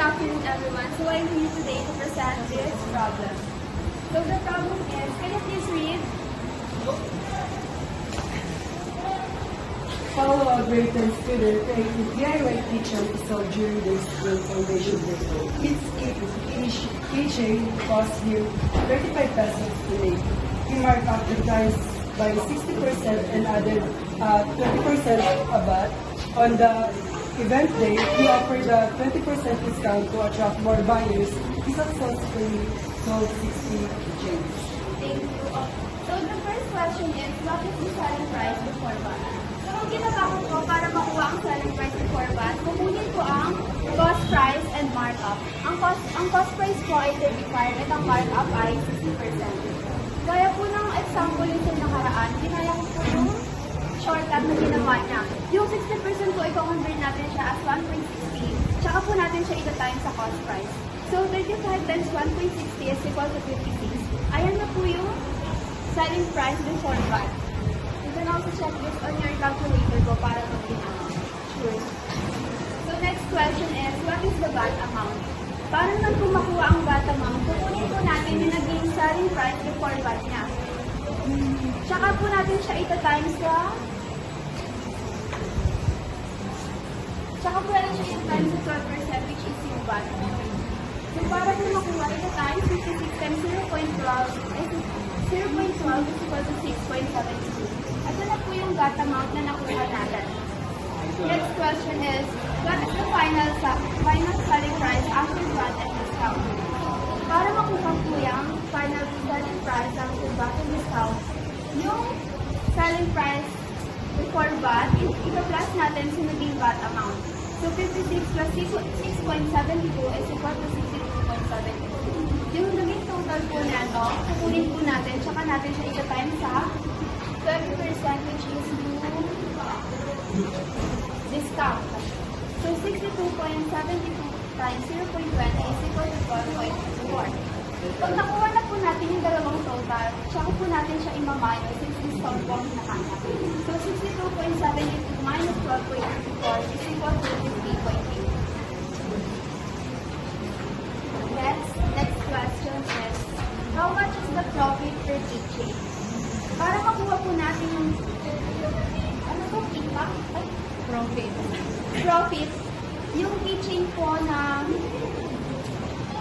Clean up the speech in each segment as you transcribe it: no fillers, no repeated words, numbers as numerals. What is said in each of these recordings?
afternoon, everyone. So I'm here today to present this problem. So the problem is, can you please read? Follow a grade 10 student created DIY kitchen installed during the school foundation day. Its keychain costs him 35 pesos to make. He marked up the price by 60% and added 20% abat. On the event day, he offered a 20% discount to attract more buyers. He successfully sold 60 keychains. Thank you. So the first question is, what is the selling price before VAT? So ang ginawa ko para makuha ang selling price before VAT, kukunin ko ang cost price and markup. Ang cost price ko ay 35 at ang markup ay 60%. Gaya po ng example yung sa nakaraan, ginaya ko po yung shortcut na ginawa niya. Yung 60% po, i-convert natin siya as 1.60. Tsaka po natin siya ita-time sa cost price. So, 35 times 1.60 is equal to 56. Ayan na po yung selling price before VAT. You can also check this on your calculator ko para mag-ginawa. Sure. So, next question is, what is the VAT amount? Para naman kung makuha ang VAT amount, kukunin po natin yung naging selling price before VAT niya. Tsaka po natin siya ita-times sa Tsaka po natin siya ita-times sa 12% which is yung VAT. So para po makuha ita-times 56 times 0.12 is equal to 6.72. Ito na po yung VAT amount na nakuha natin. Next question is, what is the final selling price after VAT and discount? Para makuha po yung final selling price after VAT and discount, yung selling price before VAT, ito-plus natin sa naging VAT amount. So, 56 plus 6.72 is equal to 62.72. Yung naging total po na ito, kukunin po natin, tsaka natin siya ita-time sa 30% which is yung discount. So, 62.72 times 0.20 is equal to 12.4. Pag nakuha na po natin yung dalawang total, tsaka po natin siya i-minus since discount po ang nahanap. So, 62.72 minus 12.4 is equal to 50.8. Next question is, how much is the profit per keychain? Para makuha po natin yung, ano po, impact? Profit. Yung keychain po na,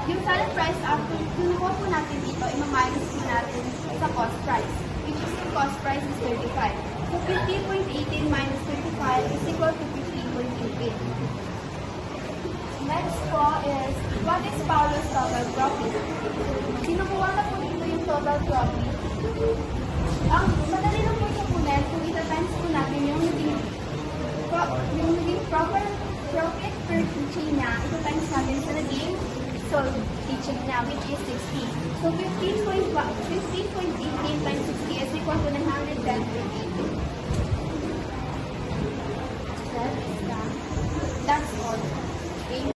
yung selling price after, kinuha po natin dito, i-minus po natin sa cost price, which is yung cost price is 35. So, 50.18 minus 35 is equal to 50.18. Next po is, what is Paulo's total profit? Kinukuha na po dito yung total profit. Ang madali lang po siya po net, kung ita-times po natin yung naging profit per keychain niya, ita-times natin sa naging sold keychain niya, which is 60. So, 15.18 times 60 is equal to 910.80. That's all.